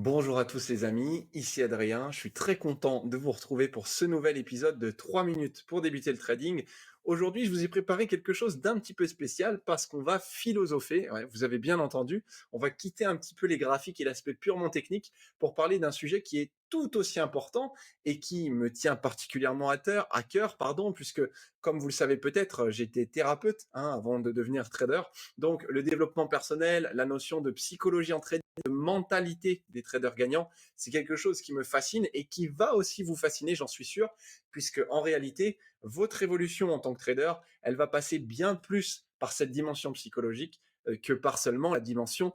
Bonjour à tous les amis, ici Adrien, je suis très content de vous retrouver pour ce nouvel épisode de 3 minutes pour débuter le trading. Aujourd'hui, je vous ai préparé quelque chose d'un petit peu spécial parce qu'on va philosopher, ouais, vous avez bien entendu, on va quitter un petit peu les graphiques et l'aspect purement technique pour parler d'un sujet qui est tout aussi important et qui me tient particulièrement à cœur, pardon, puisque comme vous le savez peut-être, j'étais thérapeute avant de devenir trader. Donc le développement personnel, la notion de psychologie en trading, de mentalité des traders gagnants, c'est quelque chose qui me fascine et qui va aussi vous fasciner, j'en suis sûr, puisque en réalité, votre évolution en tant que trader, elle va passer bien plus par cette dimension psychologique que par seulement la dimension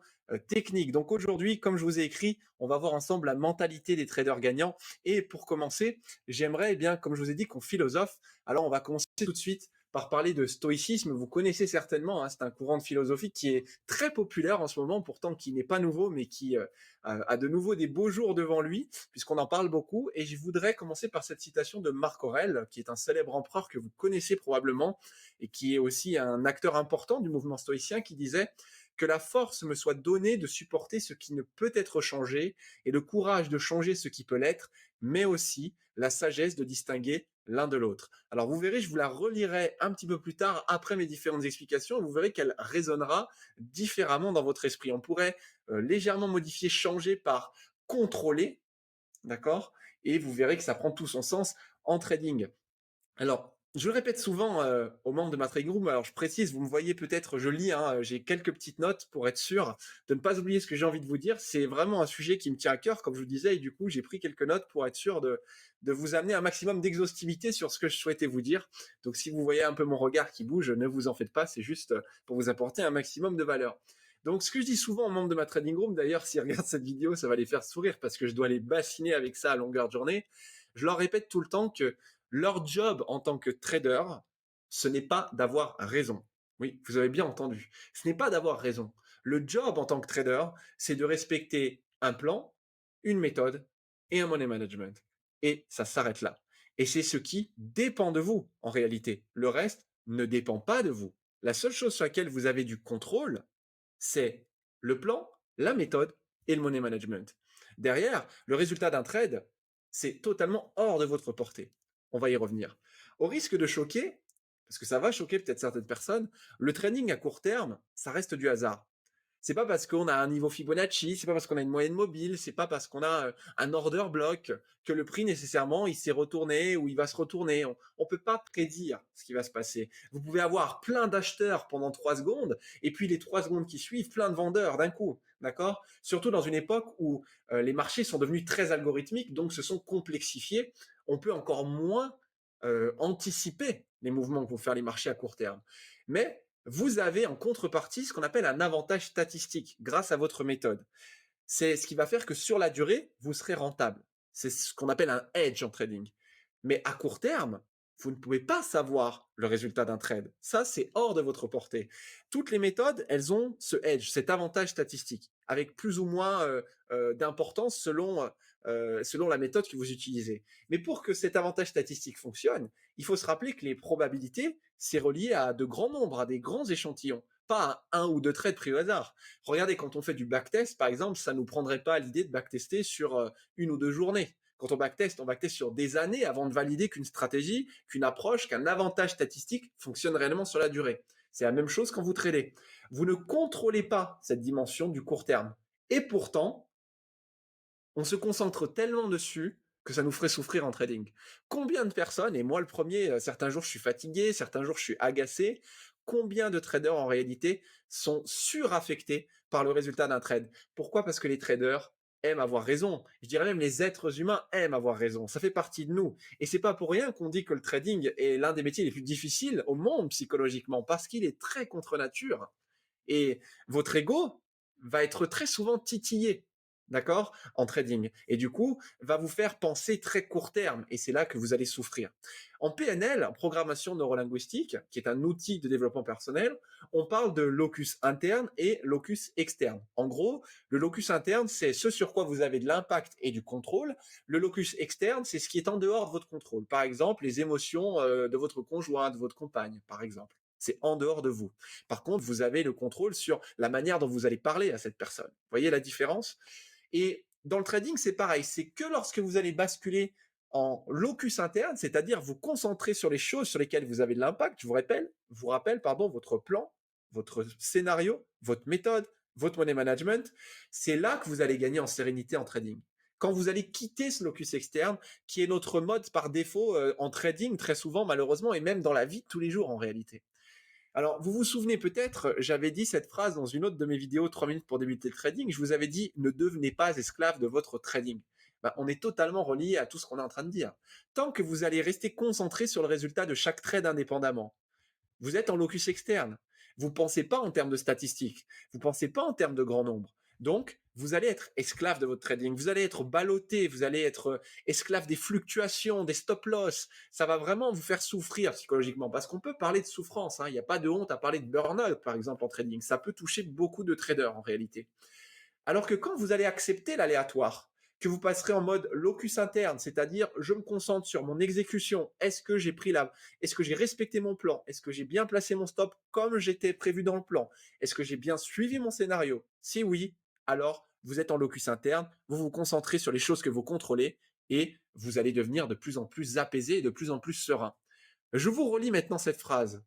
technique. Donc aujourd'hui, comme je vous ai écrit, on va voir ensemble la mentalité des traders gagnants. Et pour commencer, j'aimerais, eh bien, comme je vous ai dit, qu'on philosophe. Alors on va commencer tout de suite par parler de stoïcisme. Vous connaissez certainement, c'est un courant de philosophie qui est très populaire en ce moment, pourtant qui n'est pas nouveau, mais qui a de nouveau des beaux jours devant lui, puisqu'on en parle beaucoup. Et je voudrais commencer par cette citation de Marc Aurèle, qui est un célèbre empereur que vous connaissez probablement, et qui est aussi un acteur important du mouvement stoïcien, qui disait que la force me soit donnée de supporter ce qui ne peut être changé, et le courage de changer ce qui peut l'être, mais aussi la sagesse de distinguer l'un de l'autre. Alors vous verrez, je vous la relirai un petit peu plus tard après mes différentes explications, et vous verrez qu'elle résonnera différemment dans votre esprit. On pourrait légèrement modifier, changer par contrôler, d'accord? Et vous verrez que ça prend tout son sens en trading. Alors, je le répète souvent aux membres de ma trading room. Alors, je précise, vous me voyez peut-être, je lis, j'ai quelques petites notes pour être sûr de ne pas oublier ce que j'ai envie de vous dire. C'est vraiment un sujet qui me tient à cœur, comme je vous disais, et du coup, j'ai pris quelques notes pour être sûr de vous amener un maximum d'exhaustivité sur ce que je souhaitais vous dire. Donc, si vous voyez un peu mon regard qui bouge, ne vous en faites pas, c'est juste pour vous apporter un maximum de valeur. Donc, ce que je dis souvent aux membres de ma trading room, d'ailleurs, s'ils regardent cette vidéo, ça va les faire sourire parce que je dois les bassiner avec ça à longueur de journée. Je leur répète tout le temps que leur job en tant que trader, ce n'est pas d'avoir raison. Oui, vous avez bien entendu. Ce n'est pas d'avoir raison. Le job en tant que trader, c'est de respecter un plan, une méthode et un money management. Et ça s'arrête là. Et c'est ce qui dépend de vous, en réalité. Le reste ne dépend pas de vous. La seule chose sur laquelle vous avez du contrôle, c'est le plan, la méthode et le money management. Derrière, le résultat d'un trade, c'est totalement hors de votre portée. On va y revenir. Au risque de choquer, parce que ça va choquer peut-être certaines personnes, le trading à court terme, ça reste du hasard. C'est pas parce qu'on a un niveau Fibonacci, c'est pas parce qu'on a une moyenne mobile, c'est pas parce qu'on a un order block que le prix nécessairement il s'est retourné ou il va se retourner. On peut pas prédire ce qui va se passer. Vous pouvez avoir plein d'acheteurs pendant 3 secondes et puis les 3 secondes qui suivent, plein de vendeurs d'un coup. D'accord? Surtout dans une époque où les marchés sont devenus très algorithmiques, donc se sont complexifiés. On peut encore moins anticiper les mouvements que vont faire les marchés à court terme. Mais vous avez en contrepartie ce qu'on appelle un avantage statistique grâce à votre méthode. C'est ce qui va faire que sur la durée, vous serez rentable. C'est ce qu'on appelle un edge en trading. Mais à court terme, vous ne pouvez pas savoir le résultat d'un trade. Ça, c'est hors de votre portée. Toutes les méthodes, elles ont ce edge, cet avantage statistique, avec plus ou moins d'importance selon la méthode que vous utilisez. Mais pour que cet avantage statistique fonctionne, il faut se rappeler que les probabilités, c'est relié à de grands nombres, à des grands échantillons, pas à un ou deux trades pris au hasard. Regardez, quand on fait du backtest, par exemple, ça ne nous prendrait pas l'idée de backtester sur une ou deux journées. Quand on backteste sur des années avant de valider qu'une stratégie, qu'une approche, qu'un avantage statistique fonctionne réellement sur la durée. C'est la même chose quand vous tradez. Vous ne contrôlez pas cette dimension du court terme. Et pourtant, on se concentre tellement dessus que ça nous ferait souffrir en trading. Combien de personnes, et moi le premier, certains jours je suis fatigué, certains jours je suis agacé, combien de traders en réalité sont suraffectés par le résultat d'un trade? Pourquoi? Parce que les traders aiment avoir raison. Je dirais même les êtres humains aiment avoir raison. Ça fait partie de nous. Et c'est pas pour rien qu'on dit que le trading est l'un des métiers les plus difficiles au monde psychologiquement, parce qu'il est très contre nature. Et votre ego va être très souvent titillé, d'accord, en trading. Et du coup, va vous faire penser très court terme. Et c'est là que vous allez souffrir. En PNL, en programmation neurolinguistique, qui est un outil de développement personnel, on parle de locus interne et locus externe. En gros, le locus interne, c'est ce sur quoi vous avez de l'impact et du contrôle. Le locus externe, c'est ce qui est en dehors de votre contrôle. Par exemple, les émotions de votre conjoint, de votre compagne, par exemple. C'est en dehors de vous. Par contre, vous avez le contrôle sur la manière dont vous allez parler à cette personne. Vous voyez la différence? Et dans le trading, c'est pareil. C'est que lorsque vous allez basculer en locus interne, c'est-à-dire vous concentrer sur les choses sur lesquelles vous avez de l'impact, je vous rappelle, pardon, votre plan, votre scénario, votre méthode, votre money management, c'est là que vous allez gagner en sérénité en trading. Quand vous allez quitter ce locus externe, qui est notre mode par défaut en trading très souvent malheureusement, et même dans la vie de tous les jours en réalité. Alors, vous vous souvenez peut-être, j'avais dit cette phrase dans une autre de mes vidéos, 3 minutes pour débuter le trading. Je vous avais dit, ne devenez pas esclave de votre trading. Ben, on est totalement relié à tout ce qu'on est en train de dire. Tant que vous allez rester concentré sur le résultat de chaque trade indépendamment, vous êtes en locus externe. Vous ne pensez pas en termes de statistiques. Vous ne pensez pas en termes de grand nombre. Donc, vous allez être esclave de votre trading. Vous allez être ballotté. Vous allez être esclave des fluctuations, des stop-loss. Ça va vraiment vous faire souffrir psychologiquement. Parce qu'on peut parler de souffrance. Il n'y a pas de honte à parler de burn-out, par exemple, en trading. Ça peut toucher beaucoup de traders en réalité. Alors que quand vous allez accepter l'aléatoire, que vous passerez en mode locus interne, c'est-à-dire je me concentre sur mon exécution. Est-ce que j'ai respecté mon plan? Est-ce que j'ai bien placé mon stop comme j'étais prévu dans le plan? Est-ce que j'ai bien suivi mon scénario? Si oui, alors vous êtes en locus interne, vous vous concentrez sur les choses que vous contrôlez et vous allez devenir de plus en plus apaisé et de plus en plus serein. Je vous relis maintenant cette phrase,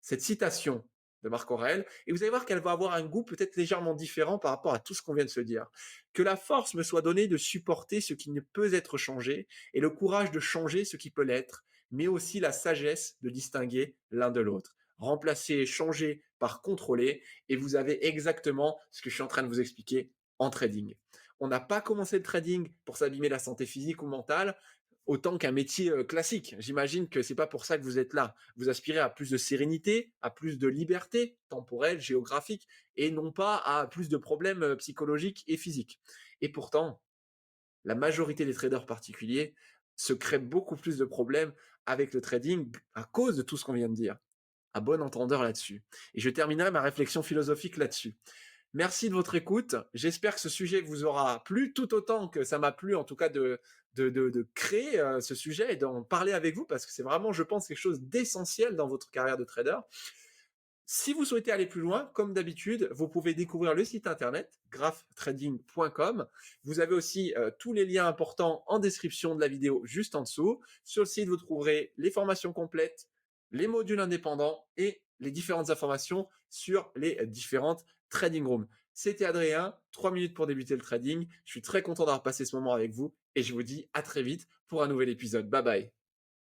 cette citation de Marc Aurèle, et vous allez voir qu'elle va avoir un goût peut-être légèrement différent par rapport à tout ce qu'on vient de se dire. Que la force me soit donnée de supporter ce qui ne peut être changé, et le courage de changer ce qui peut l'être, mais aussi la sagesse de distinguer l'un de l'autre. Remplacer changer par contrôler, et vous avez exactement ce que je suis en train de vous expliquer en trading. On n'a pas commencé le trading pour s'abîmer la santé physique ou mentale, autant qu'un métier classique. J'imagine que c'est pas pour ça que vous êtes là. Vous aspirez à plus de sérénité, à plus de liberté temporelle, géographique, et non pas à plus de problèmes psychologiques et physiques. Et pourtant, la majorité des traders particuliers se créent beaucoup plus de problèmes avec le trading à cause de tout ce qu'on vient de dire. À bon entendeur là-dessus. Et je terminerai ma réflexion philosophique là-dessus. Merci de votre écoute. J'espère que ce sujet vous aura plu tout autant que ça m'a plu, en tout cas, de créer ce sujet et d'en parler avec vous parce que c'est vraiment, je pense, quelque chose d'essentiel dans votre carrière de trader. Si vous souhaitez aller plus loin, comme d'habitude, vous pouvez découvrir le site internet graphtrading.com. Vous avez aussi tous les liens importants en description de la vidéo juste en dessous. Sur le site, vous trouverez les formations complètes, les modules indépendants et les différentes informations sur les différentes trading rooms. C'était Adrien, 3 minutes pour débuter le trading. Je suis très content d'avoir passé ce moment avec vous et je vous dis à très vite pour un nouvel épisode. Bye bye.